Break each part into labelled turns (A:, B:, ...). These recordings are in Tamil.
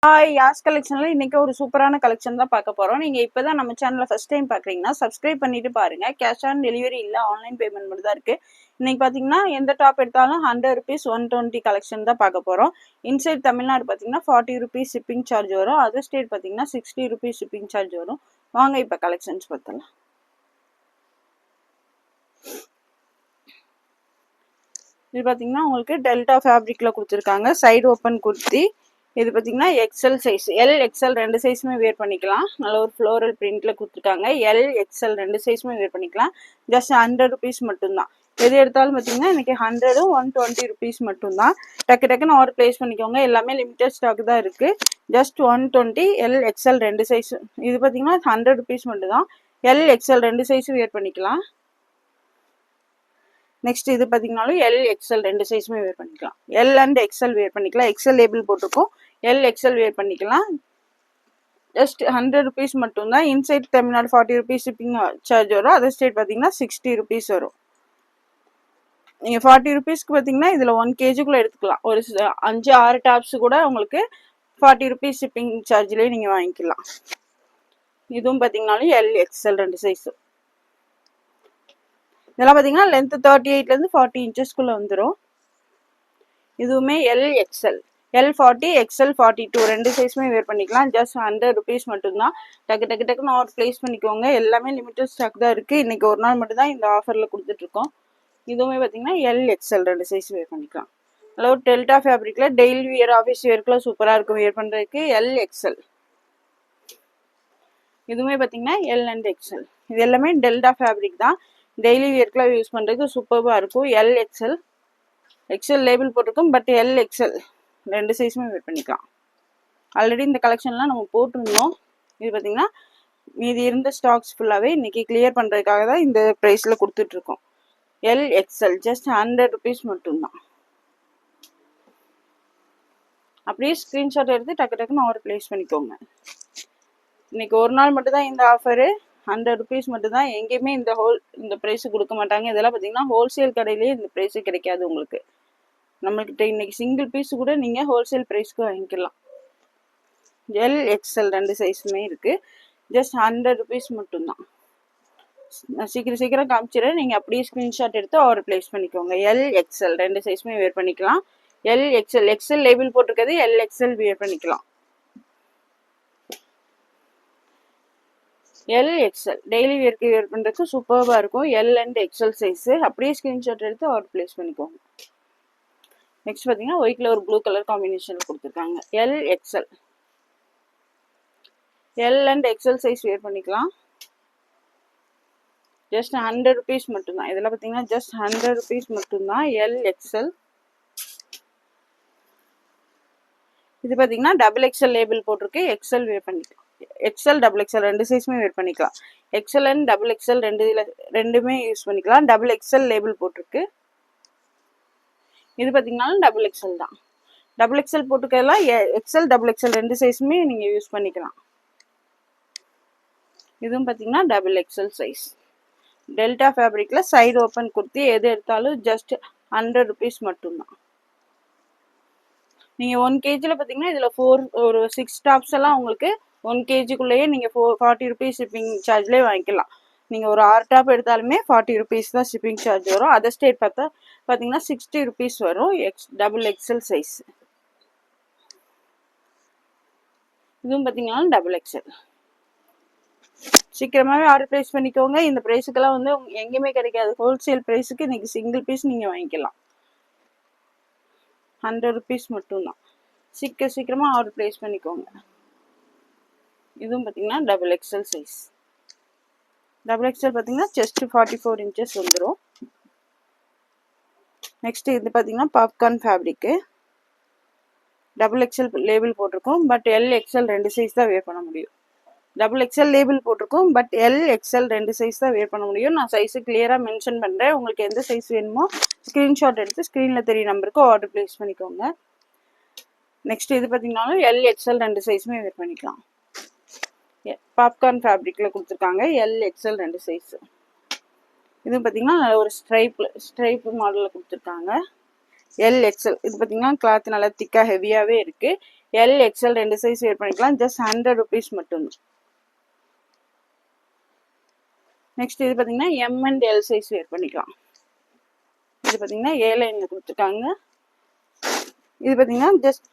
A: ஹாய் யாஸ் கலெக்ஷன்ல இன்னைக்கு ஒரு சூப்பரான கலெக்ஷன் தான் பார்க்க போறோம். நீங்க இப்பதான் நம்ம சேனலை ஃபர்ஸ்ட் டைம் பாக்குறீங்கன்னா சப்ஸ்கிரைப் பண்ணிட்டு பாருங்க. கேஷ் ஆன் டெலிவரி இல்ல, ஆன்லைன் பேமெண்ட் மட்டும் தான் இருக்கு. இன்னைக்கு பாத்தீங்கன்னா எந்த டாப் எடுத்தாலும் 100 rupees 120 கலெக்ஷன் தான் பார்க்க போறோம். இன்சைட் தமிழ்நாடு பாத்தீங்கன்னா 40 rupees ஷிப்பிங் சார்ஜ் வரும். அதர் ஸ்டேட் பாத்தீங்கன்னா 60 rupees ஷிப்பிங் சார்ஜ் வரும். வாங்க இப்ப கலெக்ஷன்ஸ் பார்த்தலாம். இது பாத்தீங்கன்னா உங்களுக்கு டெல்டா ஃபேப்ரிக்ல கொடுத்துருக்காங்க. Side open kurti. இது பார்த்தீங்கன்னா எக்ஸல் சைஸ், எல் எக்ஸல் ரெண்டு சைஸுமே வேர் பண்ணிக்கலாம். நல்ல ஒரு ஃப்ளோரல் பிரிண்ட்ல கொடுத்துருக்காங்க. எல் எக்ஸல் ரெண்டு சைஸுமே வேர் பண்ணிக்கலாம். ஜஸ்ட் 100 rupees மட்டும்தான். எது எடுத்தாலும் பார்த்தீங்கன்னா இன்னைக்கு 100 120 rupees மட்டும்தான். டக்கு டக்குன்னு ஆர்டர் பிளேஸ் பண்ணிக்கோங்க. எல்லாமே லிமிடெட் ஸ்டாக் தான் இருக்கு. ஜஸ்ட் 120 எல் எக்ஸல் ரெண்டு சைஸ். இது பார்த்தீங்கன்னா 100 rupees மட்டும்தான். எல் எக்ஸல் ரெண்டு சைஸும் வேர் பண்ணிக்கலாம். நெக்ஸ்ட் இது பார்த்தீங்கன்னாலும் எல் எக்ஸல் ரெண்டு சைஸுமே வேர் பண்ணிக்கலாம். எல் அண்ட் எக்ஸல் வேர் பண்ணிக்கலாம். எக்ஸல் லேபிள் போட்டிருக்கோம். எல் எக்ஸல் வேர் பண்ணிக்கலாம். ஜஸ்ட் 100 rupees மட்டும்தான். Inside Tamil Nadu 40 rupees shipping charge வரும். அதர் ஸ்டேட் பார்த்தீங்கன்னா 60 rupees வரும். நீங்கள் 40 rupeesக்கு பார்த்தீங்கன்னா இதில் 1 kgக்குள்ளே எடுத்துக்கலாம். ஒரு 5-6 டாப்ஸ் கூட உங்களுக்கு 40 rupees ஷிப்பிங் சார்ஜ்லேயே நீங்கள் வாங்கிக்கலாம். இதுவும் பார்த்தீங்கன்னாலும் எல் எக்ஸல் ரெண்டு சைஸு. இதெல்லாம் பார்த்தீங்கன்னா லென்த் 38லேருந்து 40 inchesக்குள்ளே வந்துடும். இதுவுமே எல் எக்ஸல், L40 XL 42 ரெண்டு சைஸுமே வேர் பண்ணிக்கலாம். ஜஸ்ட் 100 rupees மட்டும்தான். டக்கு டக்கு டக்குன்னு ஆர்டர் பிளேஸ் பண்ணிக்கோங்க. எல்லாமே லிமிட்டட் ஸ்டாக் தான் இருக்குது. இன்றைக்கி ஒரு நாள் மட்டும்தான் இந்த ஆஃபரில் கொடுத்துட்ருக்கோம். இதுவுமே பார்த்தீங்கன்னா எல் எக்ஸல் ரெண்டு சைஸ் வேர் பண்ணிக்கலாம். அதில் ஒரு டெல்டா ஃபேப்ரிக்கில் டெய்லி வியர் ஆஃபீஸ் வேர்க்குலாம் சூப்பராக இருக்கும் வேர் பண்ணுறதுக்கு. L XL. இதுவுமே பார்த்தீங்கன்னா எல் அண்ட் எக்ஸல். இது எல்லாமே டெல்டா ஃபேப்ரிக் தான். டெய்லி வியர்க்குலாம் யூஸ் பண்ணுறதுக்கு சூப்பராக இருக்கும். L XL. எக்ஸல் லேபிள் போட்டிருக்கும். பட் எல் எக்ஸல் ரெண்டு சைஸுமே வேர் பண்ணிக்கலாம். ஆல்ரெடி இந்த கலெக்ஷன்லாம் நம்ம போட்டிருந்தோம். இது பார்த்தீங்கன்னா மீதி இருந்த ஸ்டாக்ஸ் ஃபுல்லாகவே இன்றைக்கி கிளியர் பண்ணுறதுக்காக தான் இந்த ப்ரைஸில் கொடுத்துட்ருக்கோம். எல் எக்ஸல் ஜஸ்ட் 100 rupees மட்டும்தான். அப்படியே ஸ்க்ரீன்ஷாட் எடுத்து டக்கு டக்குன்னு ஆர்டர் பிளேஸ் பண்ணிக்கோங்க. இன்றைக்கி ஒரு நாள் மட்டும்தான் இந்த ஆஃபரு. 100 rupees மட்டும்தான். எங்கேயுமே இந்த ப்ரைஸு கொடுக்க மாட்டாங்க. இதெல்லாம் பார்த்தீங்கன்னா ஹோல்சேல் கடையிலேயே இந்த ப்ரைஸு கிடைக்காது உங்களுக்கு. நம்மள்கிட்ட இன்னைக்கு சிங்கிள் பீஸ் கூட நீங்கள் ஹோல்சேல் ப்ரைஸ்க்கு வாங்கிக்கலாம். எல் எக்ஸல் ரெண்டு சைஸுமே இருக்குது. ஜஸ்ட் 100 rupees மட்டும்தான். நான் சீக்கிரம் காமிச்சிடுறேன். நீங்கள் அப்படியே ஸ்க்ரீன்ஷாட் எடுத்து ஆர்டர் பிளேஸ் பண்ணிக்கோங்க. எல் எக்ஸல் ரெண்டு சைஸுமே வேர் பண்ணிக்கலாம். எல் எக்ஸல், எக்ஸல் லேபிள் போட்டிருக்கிறது எல் எக்ஸல் வேர் பண்ணிக்கலாம். எல் எக்ஸல் டெய்லி வேர்க்கு வேர் பண்ணுறதுக்கு சூப்பராக இருக்கும். L and XL size. அப்படியே ஸ்க்ரீன்ஷாட் எடுத்து ஆர்டர் பிளேஸ் பண்ணிக்கோங்க. நெக்ஸ்ட் பார்த்தீங்கன்னா ஒயிட்ல ஒரு ப்ளூ கலர் காம்பினேஷன் கொடுத்துருக்காங்க. L XL. L and XL size wear பண்ணிக்கலாம். ஜஸ்ட் 100 rupees மட்டும்தான். இதெல்லாம் பார்த்தீங்கன்னா ஜஸ்ட் 100 rupees மட்டும்தான். L XL. இது பார்த்தீங்கன்னா டபுள் எக்ஸல் லேபிள் போட்டிருக்கு. எக்ஸல் வேர் பண்ணிக்கலாம். எக்ஸல் டபுள் எக்ஸல் ரெண்டு சைஸுமே வேர் பண்ணிக்கலாம். எக்ஸல் அண்ட் டபுள் எக்ஸல் ரெண்டுமே யூஸ் பண்ணிக்கலாம். டபுள் எக்ஸல் லேபிள் போட்டிருக்கு. இது பார்த்தீங்கன்னாலும் டபுள் எக்ஸல் தான். டபுள் எக்ஸல் போட்டுக்கலாம். எக்ஸல் டபுள் எக்ஸல் ரெண்டு சைஸுமே நீங்கள் யூஸ் பண்ணிக்கலாம். இதுவும் பார்த்தீங்கன்னா டபுள் எக்ஸல் சைஸ். டெல்டா ஃபேப்ரிக்கில் சைடு ஓப்பன் குர்த்தி. எது எடுத்தாலும் ஜஸ்ட் 100 rupees மட்டும்தான். நீங்கள் 1 kgல பார்த்தீங்கன்னா இதில் ஒரு 6 டாப்ஸ் எல்லாம் உங்களுக்கு 1 kgக்குள்ளேயே நீங்கள் 40 rupees ஷிப்பிங் சார்ஜ்லேயே வாங்கிக்கலாம். நீங்கள் ஒரு 6 டாப் எடுத்தாலுமே 40 rupees தான் ஷிப்பிங் சார்ஜ் வரும். அதர் ஸ்டேட் பார்த்தீங்கன்னா 60 rupees வரும். Double XL size. இதுவும் பார்த்தீங்கன்னா டபுள் எக்ஸல். சீக்கிரமாகவே ஆர்டர் ப்ளேஸ் பண்ணிக்கோங்க. இந்த ப்ரைஸுக்கெல்லாம் வந்து எங்கேயுமே கிடைக்காது. ஹோல்சேல் ப்ரைஸுக்கு இன்றைக்கி சிங்கிள் பீஸ் நீங்கள் வாங்கிக்கலாம். 100 rupees மட்டும்தான். சீக்கிரமாக ஆர்டர் ப்ளேஸ் பண்ணிக்கோங்க. இதுவும் பார்த்தீங்கன்னா double XL size. Double XL பார்த்தீங்கன்னா செஸ்ட் 44 inches வந்துடும். நெக்ஸ்ட் இது பார்த்தீங்கன்னா popcorn fabric. Double XL label போட்டிருக்கோம். பட் எல் எக்ஸல் ரெண்டு சைஸ் தான் வேர் பண்ண முடியும். டபுள் எக்ஸல் லேபிள் போட்டிருக்கோம். பட் எல் எக்ஸல் ரெண்டு சைஸ் தான் வேர் பண்ண முடியும். நான் சைஸு கிளியராக மென்ஷன் பண்ணுறேன். உங்களுக்கு எந்த சைஸ் வேணுமோ ஸ்க்ரீன்ஷாட் எடுத்து ஸ்க்ரீனில் தெரிய நம்பருக்கு ஆர்டர் ப்ளேஸ் பண்ணிக்கோங்க. நெக்ஸ்ட் இது பார்த்தீங்கன்னாலும் எல் எக்ஸல் ரெண்டு சைஸுமே வேர் பண்ணிக்கலாம். பாப்கார்ன் ஃபேப்ரிக்கில் கொடுத்துருக்காங்க. எல் எக்ஸல் ரெண்டு சைஸு. இது பார்த்தீங்கன்னா ஒரு ஸ்ட்ரைப்பு மாடலில் கொடுத்துருக்காங்க. L XL. இது பார்த்தீங்கன்னா கிளாத் நல்லா திக்காக ஹெவியாகவே இருக்குது. எல் எக்ஸ்எல் ரெண்டு சைஸ் வேர் பண்ணிக்கலாம். ஜஸ்ட் 100 rupees மட்டும்தான். நெக்ஸ்ட் இது பார்த்தீங்கன்னா M and L size wear பண்ணிக்கலாம். இது பார்த்தீங்கன்னா ஏலைனில் கொடுத்துருக்காங்க. இது பார்த்தீங்கன்னா ஜஸ்ட்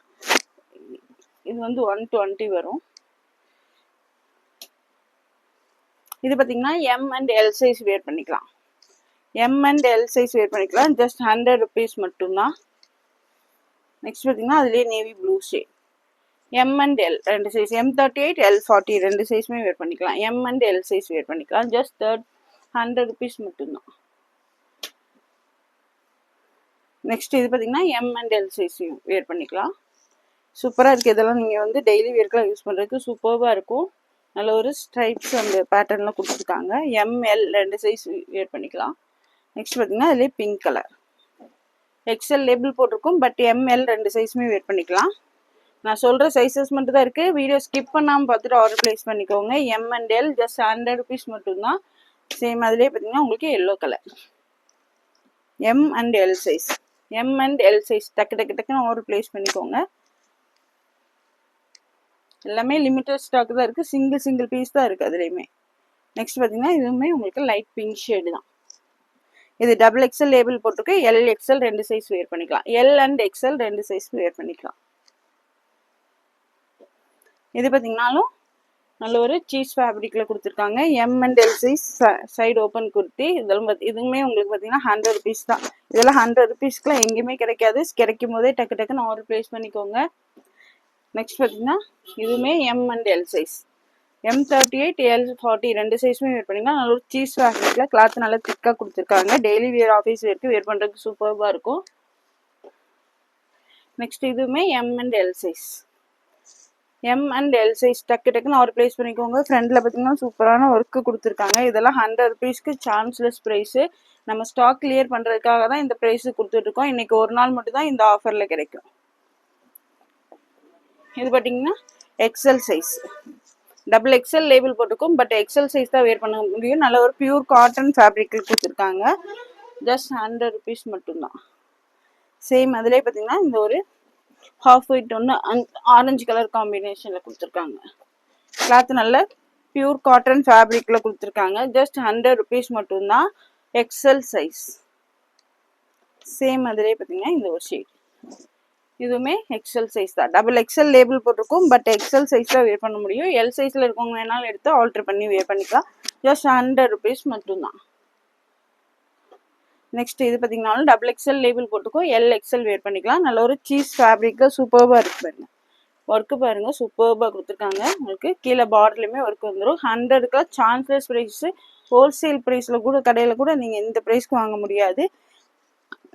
A: இது வந்து 120 வரும். இது பார்த்தீங்கன்னா M and L size wear பண்ணிக்கலாம். M and L size wear பண்ணிக்கலாம். ஜஸ்ட் 100 rupees மட்டும்தான். நெக்ஸ்ட் பார்த்தீங்கன்னா அதுலேயே navy blue shade. M and L ரெண்டு சைஸ், M38 L40 ரெண்டு சைஸுமே வேர் பண்ணிக்கலாம். M and L size wear பண்ணிக்கலாம். ஜஸ்ட் 100 rupees மட்டும்தான். நெக்ஸ்ட் இது பார்த்தீங்கன்னா எம் அண்ட் எல் சைஸையும் வேர் பண்ணிக்கலாம். சூப்பராக இருக்குது. இதெல்லாம் நீங்கள் வந்து டெய்லி வேர்க்கெலாம் யூஸ் பண்ணுறதுக்கு சூப்பராக இருக்கும். நல்ல ஒரு ஸ்ட்ரைப்ஸ் அந்த பேட்டர்னில் கொடுத்துருக்காங்க. எம்எல் ரெண்டு சைஸ் வேர் பண்ணிக்கலாம். நெக்ஸ்ட் பார்த்தீங்கன்னா அதுலேயே பிங்க் கலர் எக்ஸ்எல் லேபிள் போட்டிருக்கும். பட் எம்எல் ரெண்டு சைஸுமே வேர் பண்ணிக்கலாம். நான் சொல்கிற சைஸஸ் மட்டும் தான் இருக்குது. வீடியோ ஸ்கிப் பண்ணாமல் பார்த்துட்டு ஆர்டர் ப்ளேஸ் பண்ணிக்கோங்க. M and L just 100 rupees மட்டும்தான். சேம் அதுலேயே பார்த்தீங்கன்னா உங்களுக்கு yellow colour M and L size. M and L size டக்கு டக்கு டக்குன்னு ஆர்டர் ப்ளேஸ் பண்ணிக்கோங்க. எல்லாமே லிமிட்டட் ஸ்டாக் தான் இருக்குது. சிங்கிள் பீஸ் தான் இருக்குது அதுலேயுமே. நெக்ஸ்ட் பார்த்தீங்கன்னா இதுவுமே உங்களுக்கு லைட் பிங்க் ஷேடு தான். இது டபுள் எக்ஸ்எல் லேபிள் போட்டிருக்கு. எல் எக்ஸ்எல் ரெண்டு சைஸ் வேர் பண்ணிக்கலாம். எல் அண்ட் எக்ஸ்எல் ரெண்டு சைஸ் வேர் பண்ணிக்கலாம். இது பார்த்தீங்கன்னாலும் நல்ல ஒரு சீஸ் ஃபேப்ரிக்கில் கொடுத்துருக்காங்க. M and L size side open kurti. இதெல்லாம் இதுவுமே உங்களுக்கு பார்த்தீங்கன்னா 100 rupees தான். இதெல்லாம் 100 rupeesக்குலாம் எங்கேயுமே கிடைக்காது. கிடைக்கும் போதே டக்கு டக்குன்னு ஆர்டர் ப்ளேஸ் பண்ணிக்கோங்க. நெக்ஸ்ட் பார்த்தீங்கன்னா இதுவுமே M and L size. M38 L40 ரெண்டு சைஸுமே வேர் பண்ணிக்கலாம். நல்ல ஒரு சீஸ் ஃபேப்ரிக்கில் கிளாத் நல்லா திக்காக கொடுத்துருக்காங்க. டெய்லி வேர் ஆஃபீஸ் வேர்க்கு வேர் பண்ணுறதுக்கு சூப்பராக இருக்கும். நெக்ஸ்ட் இதுவுமே M and L size. M and L size டக்கு டக்குன்னு ஆர்டர் ப்ளேஸ் பண்ணிக்கோங்க. ஃப்ரண்டில் பார்த்தீங்கன்னா சூப்பரான ஒர்க்கு கொடுத்துருக்காங்க. இதெல்லாம் 100 rupeesக்கு சான்ஸ்லெஸ் ப்ரைஸு. நம்ம ஸ்டாக் கிளியர் பண்ணுறதுக்காக தான் இந்த ப்ரைஸு கொடுத்துட்ருக்கோம். இன்றைக்கி ஒரு நாள் மட்டும் தான் இந்த ஆஃபரில் கிடைக்கும். இது பார்த்தீங்கன்னா XL size. Double XL label போட்டிருக்கும். பட் எக்ஸ்எல் சைஸ் தான் வேர் பண்ண முடியும். நல்ல ஒரு பியூர் காட்டன் ஃபேப்ரிக்கில் கொடுத்துருக்காங்க. ஜஸ்ட் 100 rupees மட்டும்தான். சேம் அதிலே பார்த்தீங்கன்னா இந்த ஒரு ஹாஃப் ஒயிட் ஒன்று ஆரஞ்சு கலர் காம்பினேஷனில் கொடுத்துருக்காங்க. கிளாத் நல்ல பியூர் காட்டன் ஃபேப்ரிக்கில் கொடுத்துருக்காங்க. ஜஸ்ட் 100 rupees மட்டும்தான். XL size. சேம் அதிலே பார்த்தீங்கன்னா இந்த ஒரு ஷேட். இதுவுமே எக்ஸ்எல் சைஸ் தான். டபுள் எக்ஸ்எல் லேபிள் போட்டிருக்கும். பட் எக்ஸ்எல் சைஸ் தான் வேர் பண்ண முடியும். எல் சைஸில் இருக்கவங்க வேணாலும் எடுத்து ஆல்டர் பண்ணி வேர் பண்ணிக்கலாம். ஜஸ்ட் 100 rupees மட்டும்தான். நெக்ஸ்ட் இது பார்த்தீங்கன்னாலும் டபுள் எக்ஸ்எல் லேபிள் போட்டிருக்கும். எல் எக்ஸ்எல் வேர் பண்ணிக்கலாம். நல்ல ஒரு சீஸ் ஃபேப்ரிக்கில் சூப்பராக இருக்கு பாருங்க. ஒர்க்கு பாருங்க சூப்பராக கொடுத்துருக்காங்க. உங்களுக்கு கீழே பார்டர்லையுமே ஒர்க் வந்துடும். 100க்குலாம் சான்ஸ்லெஸ் ப்ரைஸு. ஹோல்சேல் ப்ரைஸில் கூட கடையில் கூட நீங்கள் இந்த ப்ரைஸ்க்கு வாங்க முடியாது.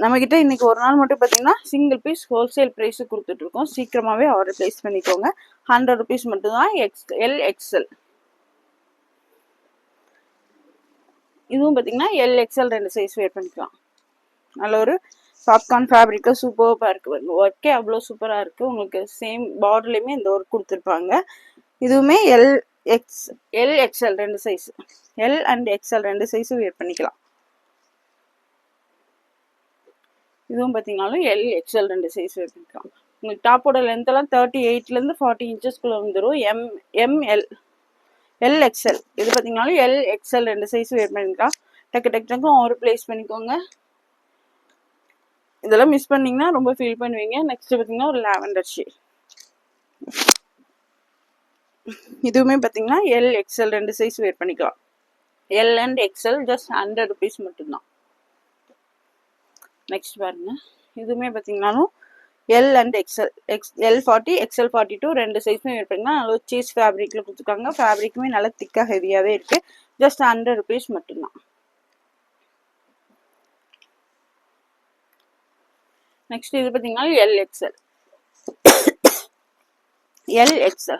A: நம்மக்கிட்ட இன்றைக்கி ஒரு நாள் மட்டும் பார்த்தீங்கன்னா சிங்கிள் பீஸ் ஹோல்சேல் ப்ரைஸு கொடுத்துட்ருக்கோம். சீக்கிரமாகவே ஆர்டர் ப்ளேஸ் பண்ணிக்கோங்க. 100 rupees மட்டும்தான். L XL. இதுவும் பார்த்தீங்கன்னா எல் எக்ஸ்எல் ரெண்டு சைஸ் வேர் பண்ணிக்கலாம். நல்ல ஒரு பாப்கார்ன் ஃபேப்ரிக்காக சூப்பராக இருக்குது. ஒர்க்கே அவ்வளோ சூப்பராக இருக்குது. உங்களுக்கு சேம் பார்டர்லேயுமே இந்த ஒர்க் கொடுத்துருப்பாங்க. இதுவுமே எல் எக்ஸ்எல் ரெண்டு சைஸ். எல் அண்ட் எக்ஸ்எல் ரெண்டு சைஸும் வேர் பண்ணிக்கலாம். இதுவும் பார்த்தீங்கன்னாலும் எல் எக்ஸ்எல் ரெண்டு சைஸ் வேர் பண்ணிக்கலாம். உங்களுக்கு டாப்போட லென்த்தெல்லாம் 38லேருந்து 40 inchesக்குள்ளே வந்துடும். L XL. இது பார்த்தீங்கன்னாலும் எல் எக்ஸ்எல் ரெண்டு சைஸ் வேர் பண்ணிக்கலாம். டக்கு டக்கு ஒரு ப்ளேஸ் பண்ணிக்கோங்க. இதெல்லாம் மிஸ் பண்ணிங்கன்னா ரொம்ப ஃபீல் பண்ணுவீங்க. நெக்ஸ்ட் பார்த்தீங்கன்னா ஒரு லாவெண்டர் ஷேட். இதுவுமே பார்த்தீங்கன்னா எல் எக்ஸ்எல் ரெண்டு சைஸ் வேர் பண்ணிக்கலாம். L and XL just 100 rupees மட்டும்தான். நெக்ஸ்ட் பாருங்க. இதுவுமே பார்த்தீங்கன்னாலும் L and XL. L40 XL42 ரெண்டு சைஸுமே வேர் பண்ணிக்கலாம். நல்ல சீஸ் ஃபேப்ரிக்கில் கொடுத்துருக்காங்க. ஃபேப்ரிக்குமே நல்லா திக்காக ஹெவியாகவே இருக்குது. ஜஸ்ட் 100 rupees மட்டும்தான். நெக்ஸ்ட் இது பார்த்தீங்கன்னா எல் எக்ஸ்எல்.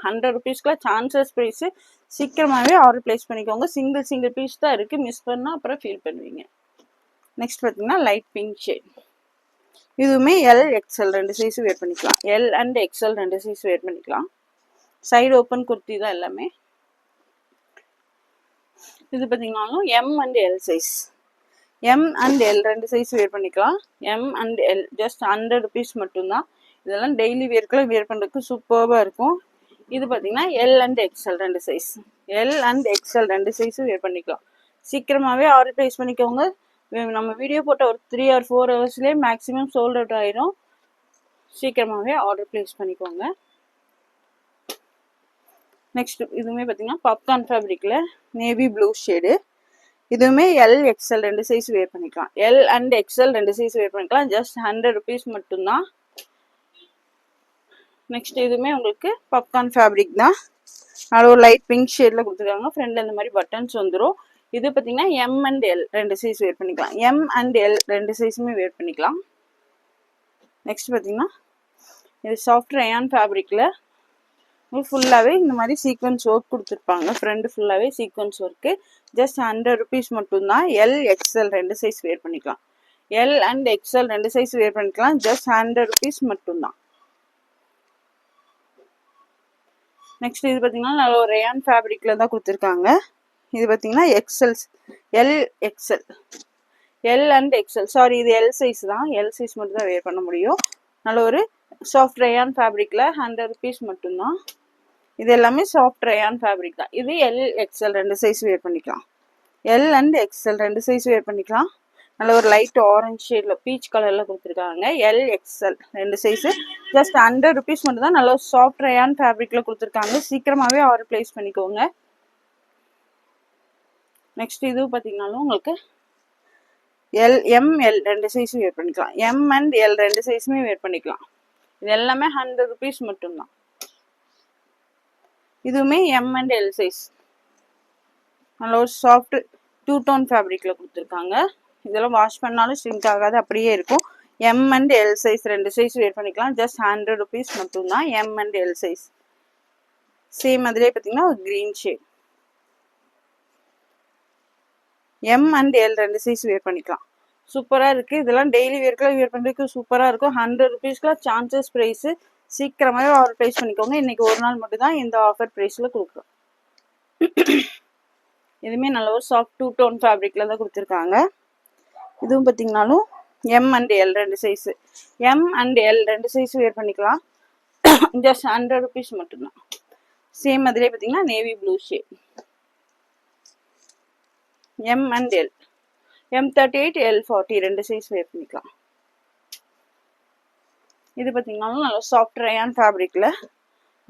A: 100 rupeesக்குலாம் சான்சஸ் ப்ரைஸு. சீக்கிரமாகவே ஆர்டர் ப்ளேஸ் பண்ணிக்கோங்க. சிங்கிள் பீஸ் தான் இருக்குது. மிஸ் பண்ணால் அப்புறம் ஃபீல் பண்ணுவீங்க. நெக்ஸ்ட் பார்த்தீங்கன்னா லைட் பிங்க் ஷேட். இதுவுமே எல் எக்ஸ்எல் ரெண்டு சைஸும் வேர் பண்ணிக்கலாம். எல் அண்ட் எக்ஸ்எல் ரெண்டு சைஸ் வேர் பண்ணிக்கலாம். சைடு ஓப்பன் குர்த்தி தான் எல்லாமே. இது பார்த்தீங்கன்னாலும் M and L size. M and L ரெண்டு சைஸ் வேர் பண்ணிக்கலாம். M and L just 100 rupees மட்டும்தான். இதெல்லாம் டெய்லி வேர்க்கெல்லாம் வேர் பண்ணுறதுக்கு சூப்பராக இருக்கும். இது பார்த்தீங்கன்னா L and XL 2 size. L and XL 2 சைஸும் வேர் பண்ணிக்கலாம். சீக்கிரமாகவே ஆர்டர் ப்ளேஸ் பண்ணிக்கோங்க. நம்ம வீடியோ போட்ட ஒரு 3 or 4 ஹவர்ஸ்லேயே மேக்ஸிமம் சோல்ட் அவுட் ஆயிரும். சீக்கிரமாகவே ஆர்டர் ப்ளேஸ் பண்ணிக்கோங்க. நெக்ஸ்ட் இதுவுமே பார்த்தீங்கன்னா பாப்கார்ன் ஃபேப்ரிக்கில் நேவி ப்ளூ ஷேடு. இதுவுமே எல் எக்ஸ்எல் 2 சைஸ் வேர் பண்ணிக்கலாம். L and XL 2 size wear பண்ணிக்கலாம். ஜஸ்ட் 100 rupees மட்டும்தான். நெக்ஸ்ட் இதுவுமே உங்களுக்கு பாப்கார்ன் ஃபேப்ரிக் தான். அதில் ஒரு லைட் பிங்க் ஷேடில் கொடுத்துருக்காங்க. ஃப்ரெண்டில் இந்த மாதிரி பட்டன்ஸ் வந்துடும். இது பார்த்தீங்கன்னா M and L 2 size wear பண்ணிக்கலாம். எம் அண்ட் எல் 2 சைஸுமே வேர் பண்ணிக்கலாம். நெக்ஸ்ட் பார்த்தீங்கன்னா இது சாஃப்ட் ரயான் ஃபேப்ரிக்கில் ஃபுல்லாகவே இந்த மாதிரி சீக்வன்ஸ் ஒர்க் கொடுத்துருப்பாங்க. ஃப்ரெண்டு ஃபுல்லாகவே சீக்வன்ஸ் ஒர்க்கு. ஜஸ்ட் 100 rupees மட்டும்தான். எல் எக்ஸ்எல் 2 சைஸ் வேர் பண்ணிக்கலாம். L and XL 2 size wear பண்ணிக்கலாம். ஜஸ்ட் 100 rupees மட்டும்தான். நெக்ஸ்ட் இது பார்த்தீங்கன்னா நல்ல ஒரு ரயான் ஃபேப்ரிக்கில் தான் கொடுத்துருக்காங்க. இது பார்த்தீங்கன்னா XL, L XL, L and XL. Sorry, இது எல் சைஸ் தான். எல் சைஸ் மட்டும் தான் வேர் பண்ண முடியும். நல்ல ஒரு சாஃப்ட் ரயான் ஃபேப்ரிக்கில் 100 rupees மட்டும்தான். இது எல்லாமே சாஃப்ட் ரயான் ஃபேப்ரிக் தான். இது எல் எக்ஸ்எல் 2 சைஸ் வேர் பண்ணிக்கலாம். L and XL 2 size wear பண்ணிக்கலாம். நல்ல ஒரு லைட் ஆரஞ்சு ஷேடில் பீச் கலரில் கொடுத்துருக்காங்க. L XL 2 size just 100 rupees மட்டும் தான். நல்ல சாஃப்ட் ரயான் ஃபேப்ரிக்கில் கொடுத்துருக்காங்க. சீக்கிரமாகவே ஆர்டர் ப்ளேஸ் பண்ணிக்கோங்க. நெக்ஸ்ட் இது பார்த்தீங்கன்னாலும் உங்களுக்கு எம்எல் 2 சைஸும் வேர் பண்ணிக்கலாம். எம் அண்ட் எல் 2 சைஸுமே வேர் பண்ணிக்கலாம். இது எல்லாமே 100 rupees மட்டும்தான். இதுவுமே எம் அண்ட் எல் சைஸ். நல்ல ஒரு சாஃப்ட் 2 tone ஃபேப்ரிக்கில் கொடுத்துருக்காங்க. இதெல்லாம் வாஷ் பண்ணாலும் ஸ்ட்ரிங்க் ஆகாது, அப்படியே இருக்கும். M and L size 2 size wear பண்ணிக்கலாம். ஜஸ்ட் 100 rupees மட்டும்தான். M and L size. Same அதிலே பார்த்தீங்கன்னா ஒரு green shade. M and L 2 size wear பண்ணிக்கலாம். சூப்பராக இருக்குது. இதெல்லாம் டெய்லி வேர்க்கெல்லாம் வேர் பண்ணுறதுக்கு சூப்பராக இருக்கும். 100 rupeesக்குலாம் சான்சஸ் ப்ரைஸு. சீக்கிரமாகவே ஆர்டர் ப்ளேஸ் பண்ணிக்கோங்க. இன்றைக்கி ஒரு நாள் மட்டும் தான் இந்த ஆஃபர் ப்ரைஸில் கொடுக்குறோம். இதுவுமே நல்ல ஒரு சாஃப்ட் 2 tone ஃபேப்ரிக்கில் தான் கொடுத்துருக்காங்க. இதுவும் பார்த்தீங்கன்னாலும் M and L 2 size. M and L 2 size wear பண்ணிக்கலாம். ஜஸ்ட் 100 rupees மட்டும்தான். சேம் அதிலே பார்த்தீங்கன்னா navy blue shade. M and L, M38 L40 2 size wear பண்ணிக்கலாம். இது பார்த்தீங்கன்னாலும் நல்ல சாஃப்ட் ரயான் ஃபேப்ரிக்கில்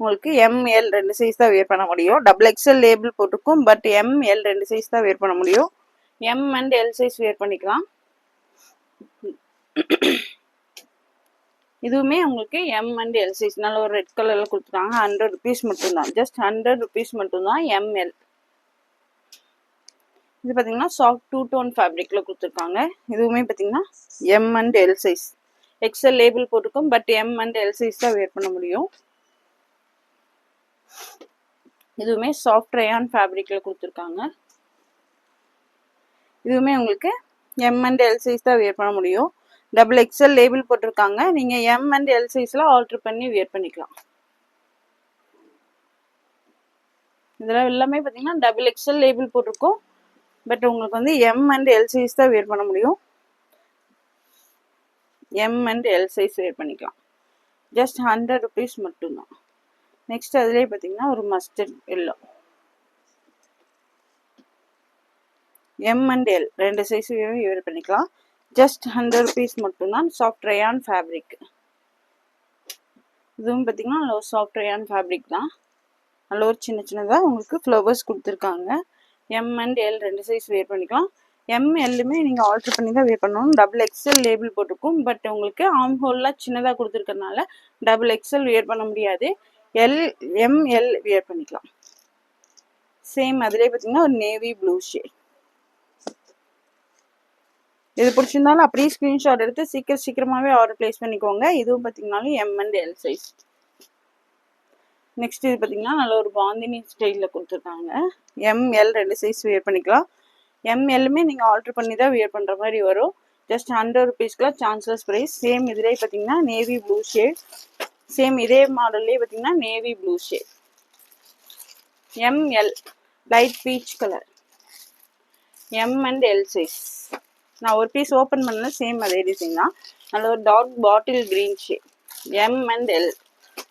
A: உங்களுக்கு ML 2 சைஸ் தான் வேர் பண்ண முடியும். XXL லேபிள் போட்டிருக்கும். பட் ML 2 சைஸ் தான் வேர் பண்ண முடியும். M and L size wear பண்ணிக்கலாம். இதுவுமே உங்களுக்கு M அண்ட் L சைஸ். நல்ல ஒரு ரெட் கலரில் கொடுத்துருக்காங்க. 100 rupees மட்டும்தான். ஜஸ்ட் 100 rupees மட்டும்தான். ML. இது பார்த்தீங்கன்னா சாஃப்ட் 2 tone ஃபேப்ரிக்கில் கொடுத்துருக்காங்க. இதுவுமே பார்த்தீங்கன்னா M and L size. XL label போட்டிருக்கும். But M and L size தான் வேர் பண்ண முடியும். இதுவுமே சாஃப்ட் ரயான் ஃபேப்ரிக்கில் கொடுத்துருக்காங்க. இதுவுமே உங்களுக்கு M அண்ட் L சைஸ் தான் வேர் பண்ண முடியும். XXL லேபிள் போட்டிருக்காங்க. நீங்கள் M அண்ட் L சைஸில் ஆல்ட்ரு பண்ணி வேர் பண்ணிக்கலாம். இதெல்லாம் எல்லாமே பார்த்தீங்கன்னா XXL லேபிள் போட்டிருக்கோம். பட் உங்களுக்கு வந்து M அண்ட் L சைஸ் தான் வேர் பண்ண முடியும். M and L size wear பண்ணிக்கலாம். ஜஸ்ட் 100 rupees மட்டும்தான். நெக்ஸ்ட் அதிலே பார்த்தீங்கன்னா ஒரு mustard yellow. M and L 2 size wear பண்ணிக்கலாம். ஜஸ்ட் 100 rupees மட்டும்தான். Soft rayon fabric. இதுவும் பார்த்தீங்கன்னா நல்ல ஒரு சாஃப்ட் ரயான் ஃபேப்ரிக் தான். நல்ல ஒரு சின்ன சின்னதாக உங்களுக்கு ஃப்ளவர்ஸ் கொடுத்துருக்காங்க. M and L 2 size wear பண்ணிக்கலாம். MLமே நீங்கள் ஆல்ட்ரு பண்ணி தான் வேர் பண்ணணும். XXL லேபிள் போட்டிருக்கும். பட் உங்களுக்கு ஆர்ம் ஹோல்லாம் சின்னதாக கொடுத்துருக்கறனால XXL வேர் பண்ண முடியாது. ML வேர் பண்ணிக்கலாம். சேம் அதிலே பார்த்தீங்கன்னா ஒரு நேவி ப்ளூ ஷேட். இது பிடிச்சிருந்தாலும் அப்படியே ஸ்க்ரீன்ஷாட் எடுத்து சீக்கிரமாகவே ஆர்டர் ப்ளேஸ் பண்ணிக்கோங்க. இதுவும் பார்த்தீங்கன்னாலும் M and L size. Next இது பார்த்தீங்கன்னா நல்ல ஒரு பாந்தினி ஸ்டைலில் கொடுத்துருக்காங்க. ML 2 சைஸ் வேர் பண்ணிக்கலாம். MLமே நீங்கள் ஆல்ட்ரு பண்ணி தான் வேர் பண்ணுற மாதிரி வரும். ஜஸ்ட் 100 rupeesக்குலாம் சான்சஸ் ப்ரைஸ். சேம் இதிலே பார்த்தீங்கன்னா நேவி ப்ளூ ஷேட். சேம் இதே மாடல்லே பார்த்தீங்கன்னா navy blue shade. ML light peach colour. M and L size. நான் ஒரு பீஸ் ஓப்பன் பண்ணல. சேம் அதே டிசைன் தான். நல்ல ஒரு dark bottle green shade. M and L.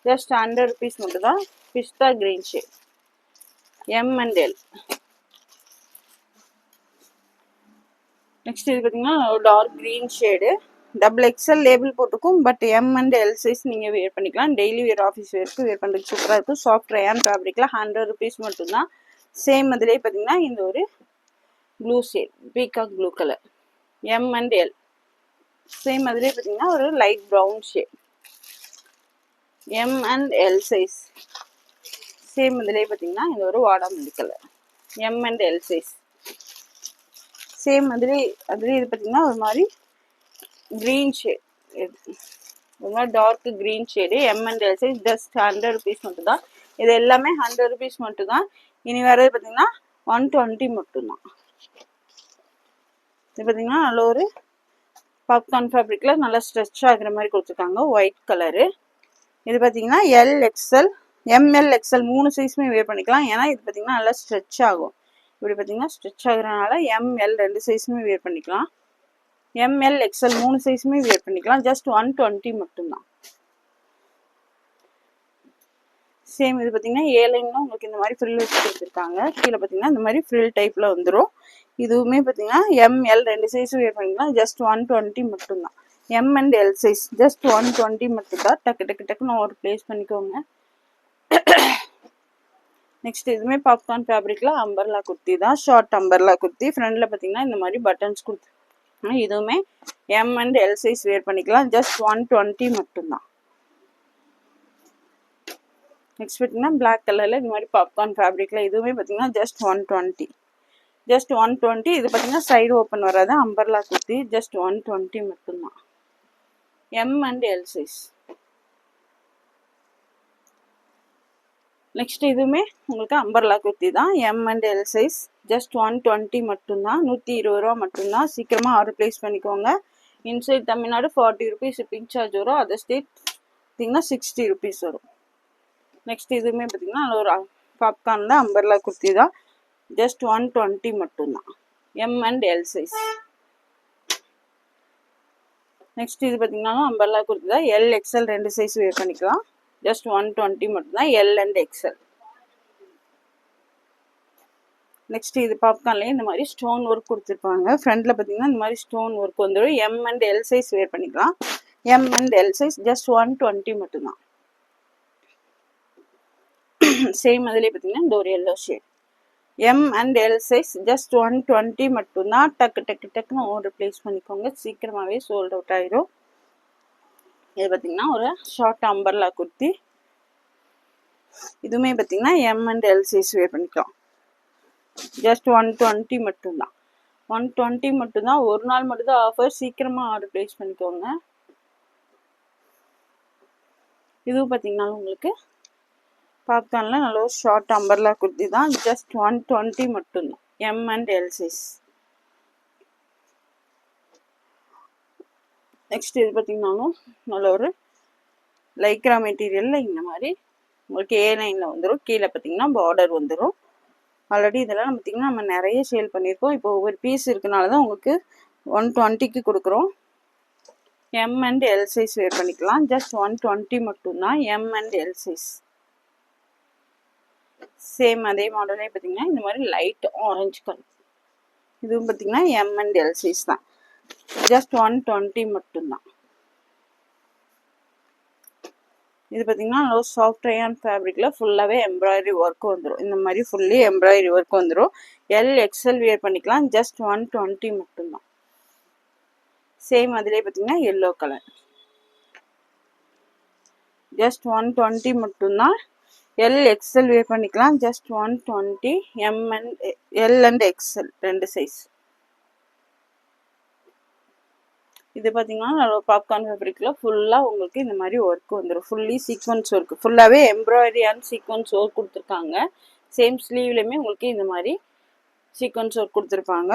A: ஜஸ்ட் 100 rupees மட்டும் தான். Pista green shade. M and L. Next இது பார்த்தீங்கன்னா dark green shade. Double XL label போட்டுக்கும். But M and L size நீங்கள் வேர் பண்ணிக்கலாம். டெய்லி வேர் ஆஃபீஸ் வேருக்கு வேர் பண்ணுறதுக்கு சூப்பராக இருக்கும். சாஃப்ட் ரயான் ஃபேப்ரிக்கில் 100 rupees மட்டும்தான். சேம் அதிலே பார்த்தீங்கன்னா இந்த ஒரு blue shade, peacock blue colour. M and L. Same அதிலே பார்த்தீங்கன்னா ஒரு light brown shade. M and L size. Same அதிலே பார்த்தீங்கன்னா இந்த ஒரு வாடாமல்லி colour. M and L size. Same அதுலேயே இது பார்த்தீங்கன்னா ஒரு மாதிரி க்ரீன் ஷேட், ஒரு மாதிரி dark green shade. M and L size. Just 100 rupees மட்டும்தான். இது எல்லாமே 100 rupees மட்டும்தான். இனி வர்றது பார்த்தீங்கன்னா 120 மட்டும்தான். இது பார்த்தீங்கன்னா நல்ல ஒரு பாப்கார்ன் ஃபேப்ரிக்கில் நல்லா ஸ்ட்ரெச் ஆகிற மாதிரி கொடுத்துருக்காங்க. White colour. இது பார்த்தீங்கன்னா LXL, ML, XL 3 சைஸுமே வேர் பண்ணிக்கலாம். ஏன்னா இது பார்த்தீங்கன்னா நல்லா ஸ்ட்ரெச் ஆகும். இப்படி பார்த்தீங்கன்னா ஸ்ட்ரெச் ஆகுறதுனால ML 2 சைஸுமே வேர் பண்ணிக்கலாம். ML, XL 3 சைஸுமே வேர் பண்ணிக்கலாம். ஜஸ்ட் 120 மட்டும்தான். சேம் இது பார்த்தீங்கன்னா ஏலைன்னா உங்களுக்கு இந்த மாதிரி ஃப்ரில் வச்சு கொடுத்துருக்காங்க. கீழே பார்த்தீங்கன்னா இந்த மாதிரி ஃப்ரில் டைப்பில் வந்துடும். இதுவுமே பார்த்தீங்கன்னா ML 2 சைஸும் வேர் பண்ணிக்கலாம். ஜஸ்ட் 120 மட்டும்தான். M and L size. Just 120 மட்டும்தான். டக்குன்னு ஒரு ப்ளேஸ் பண்ணிக்கோங்க. நெக்ஸ்ட் இதுவுமே பாப்கார்ன் ஃபேப்ரிக்கில் அம்பர்லா குர்த்தி தான். Short umbrella kurti. ஃப்ரண்டில் பார்த்தீங்கன்னா இந்த மாதிரி பட்டன்ஸ் கொடுத்து, இதுவுமே M and L size wear பண்ணிக்கலாம். ஜஸ்ட் 120 மட்டும்தான். நெக்ஸ்ட் பார்த்தீங்கன்னா பிளாக் கலரில் இந்த மாதிரி பாப்கார்ன் ஃபேப்ரிக்கில் இதுவுமே பார்த்தீங்கன்னா ஜஸ்ட் 120. ஜஸ்ட் 120. இது பார்த்தீங்கன்னா சைடு ஓப்பன் வராது. அம்பர்லா குர்த்தி. ஜஸ்ட் 120 மட்டும்தான். M and L size. Next இதுவுமே உங்களுக்கு அம்பர்லா குர்த்தி தான். M and L size. Just 120 மட்டும்தான். 120 ரூபா மட்டும்தான். சீக்கிரமாக ஆர்டர் ப்ளேஸ் பண்ணிக்கோங்க. Inside Tamil Nadu 40 rupees shipping charge வரும். அதர் ஸ்டேட் பார்த்தீங்கன்னா 60 rupees வரும். நெக்ஸ்ட் இதுவுமே பார்த்தீங்கன்னா ஒரு பாப்கார்னில் அம்பர்லா குர்த்தி தான். ஜஸ்ட் 120 மட்டும்தான். M and L size. Next இது பார்த்தீங்கன்னா அம்பர்லா குர்த்தி தான். LXL 2 சைஸ் வேர் பண்ணிக்கலாம். ஜஸ்ட் 120 மட்டும்தான். L and XL. நெக்ஸ்ட் இது பாப்கார்ன்லேயே இந்த மாதிரி ஸ்டோன் ஒர்க் கொடுத்துருப்பாங்க. ஃப்ரண்ட்டில் பார்த்தீங்கன்னா இந்த மாதிரி ஸ்டோன் ஒர்க் வந்துடும். M and L size wear பண்ணிக்கலாம். M and L size. Just 120 மட்டும்தான். சேம் அதிலே பார்த்தீங்கன்னா இந்த ஒரு yellow shade. M and L size. Just 120 மட்டும்தான். டக்குன்னு ஆர்டர் ப்ளேஸ் பண்ணிக்கோங்க. சீக்கிரமாகவே சோல்ட் அவுட் ஆயிரும். இது பார்த்தீங்கன்னா ஒரு ஷார்ட் அம்பர்லா குர்த்தி. இதுவுமே பார்த்தீங்கன்னா M and L size wear பண்ணிக்கலாம். ஜஸ்ட் 120 மட்டும்தான். 120 மட்டும்தான். ஒரு நாள் மட்டும்தான் ஆஃபர். சீக்கிரமாக ஆர்டர் ப்ளேஸ் பண்ணிக்கோங்க. இதுவும் பார்த்தீங்கன்னா உங்களுக்கு பாப்கார்னில் நல்ல ஒரு ஷார்ட் அம்பர்லா குர்த்தி தான். ஜஸ்ட் 120 மட்டும்தான். M and L size. Next இது பார்த்தீங்கன்னாலும் நல்ல ஒரு லைக்ரா மெட்டீரியலில் இந்த மாதிரி உங்களுக்கு A9 வந்துடும். கீழே பார்த்தீங்கன்னா பார்டர் வந்துடும். ஆல்ரெடி இதெல்லாம் பார்த்தீங்கன்னா நம்ம நிறைய சேல் பண்ணியிருக்கோம். இப்போ ஒவ்வொரு பீஸ் இருக்கனால தான் உங்களுக்கு 120க்கு கொடுக்குறோம். M and L size wear பண்ணிக்கலாம். ஜஸ்ட் 120 மட்டும்தான். M and L size. Same அதே மாடலே பார்த்தீங்கன்னா இந்த மாதிரி லைட் ஆரஞ்சு கலர். இதுவும் பார்த்தீங்கன்னா M and L சைஸ் தான். ஜஸ்ட் 120 மட்டும்தான். இது பார்த்தீங்கன்னா லோ சாஃப்ட் ரயான் ஃபேப்ரிக்கில் ஃபுல்லாகவே எம்ப்ராய்டரி ஒர்க் வந்துடும். இந்த மாதிரி ஃபுல்லி எம்ப்ராய்டரி ஒர்க் வந்துடும். LXL வேர் பண்ணிக்கலாம். ஜஸ்ட் 120 மட்டும்தான். சேம் அதிலே பார்த்தீங்கன்னா எல்லோ கலர். ஜஸ்ட் 120 மட்டும்தான். LXL வேர் பண்ணிக்கலாம். Just 120. L and XL 2 size. இது பார்த்தீங்கன்னா பாப்கார்ன் ஃபேப்ரிக்கில் ஃபுல்லாக உங்களுக்கு இந்த மாதிரி ஒர்க் வந்துடும். Fully sequence work. ஃபுல்லாகவே எம்ப்ராய்டரி அண்ட் சீக்வன்ஸ் ஒர்க் கொடுத்துருக்காங்க. சேம் ஸ்லீவ்லையுமே உங்களுக்கு இந்த மாதிரி சீக்வன்ஸ் ஒர்க் கொடுத்துருப்பாங்க.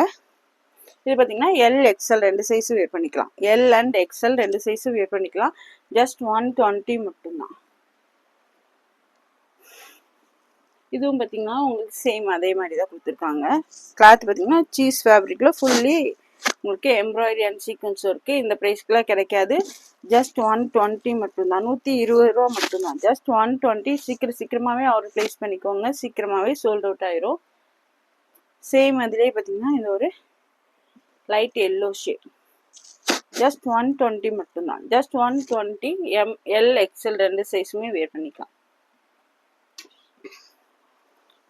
A: இது பார்த்தீங்கன்னா LXL 2 சைஸும் வேர் பண்ணிக்கலாம். L and XL 2 சைஸும் வேர் பண்ணிக்கலாம். ஜஸ்ட் 120 மட்டும்தான். இதுவும் பார்த்தீங்கன்னா உங்களுக்கு சேம் அதே மாதிரி தான் கொடுத்துருக்காங்க. கிளாத் பார்த்தீங்கன்னா சீஸ் ஃபேப்ரிக்கில் ஃபுல்லி உங்களுக்கு எம்ப்ராய்டரி அண்ட் சீக்வன்ஸ் ஒர்க்கு இந்த ப்ரைஸ்க்குலாம் கிடைக்காது. ஜஸ்ட் 120 மட்டும்தான், 120 ரூபா மட்டும்தான். ஜஸ்ட் 120. சீக்கிரமாகவே ஆர்டர் ப்ளேஸ் பண்ணிக்கோங்க, சீக்கிரமாகவே சோல்ட் அவுட் ஆயிரும். சேம் அதிலே பார்த்தீங்கன்னா இந்த ஒரு லைட் எல்லோ ஷேட் ஜஸ்ட் 120 மட்டும்தான். ஜஸ்ட் 120. எல் எக்ஸ்எல் 2 சைஸுமே வேர் பண்ணிக்கலாம்.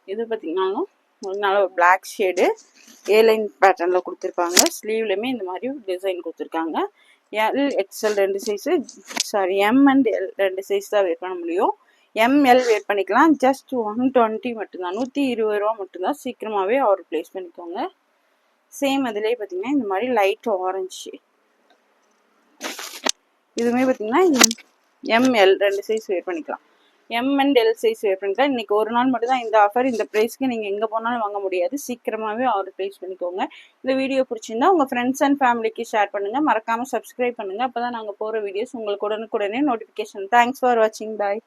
A: இது பார்த்தீங்கன்னாலும் ஒரு நல்ல ஒரு பிளாக் ஷேடு ஏலைன் பேட்டர்னில் கொடுத்துருப்பாங்க. ஸ்லீவ்லையுமே இந்த மாதிரி டிசைன் கொடுத்துருக்காங்க. L XL 2 size, sorry M and L 2 size தான் வேர் பண்ண முடியும். எம்எல் வேர் பண்ணிக்கலாம். ஜஸ்ட் 120 மட்டும்தான், 120 ரூபா மட்டும்தான். சீக்கிரமாகவே ஆர்டர் ப்ளேஸ் பண்ணிக்கோங்க. சேம் அதிலே பார்த்தீங்கன்னா இந்த மாதிரி லைட் ஆரஞ்சு, இதுவுமே பார்த்தீங்கன்னா எம்எல் 2 சைஸ் வேர் பண்ணிக்கலாம். M and L size wear பண்ணிக்கலாம். இன்னைக்கு ஒரு நாள் மட்டும் தான் இந்த ஆஃபர். இந்த ப்ரைஸ்க்கு நீங்கள் எங்கே போனாலும் வாங்க முடியாது. சீக்கிரமாகவே ஆர்டர் ப்ளேஸ் பண்ணிக்கோங்க. இந்த வீடியோ பிடிச்சிருந்தா உங்கள் ஃப்ரெண்ட்ஸ் அண்ட் ஃபேமிலிக்கு ஷேர் பண்ணுங்கள். மறக்காமல் சப்ஸ்கிரைப் பண்ணுங்கள். அப்போ தான் நாங்கள் போகிற வீடியோஸ் உங்களுக்கு உடனுக்குடனே நோட்டிஃபிகேஷன். தேங்க்ஸ் ஃபார் வாட்சிங். பாய்.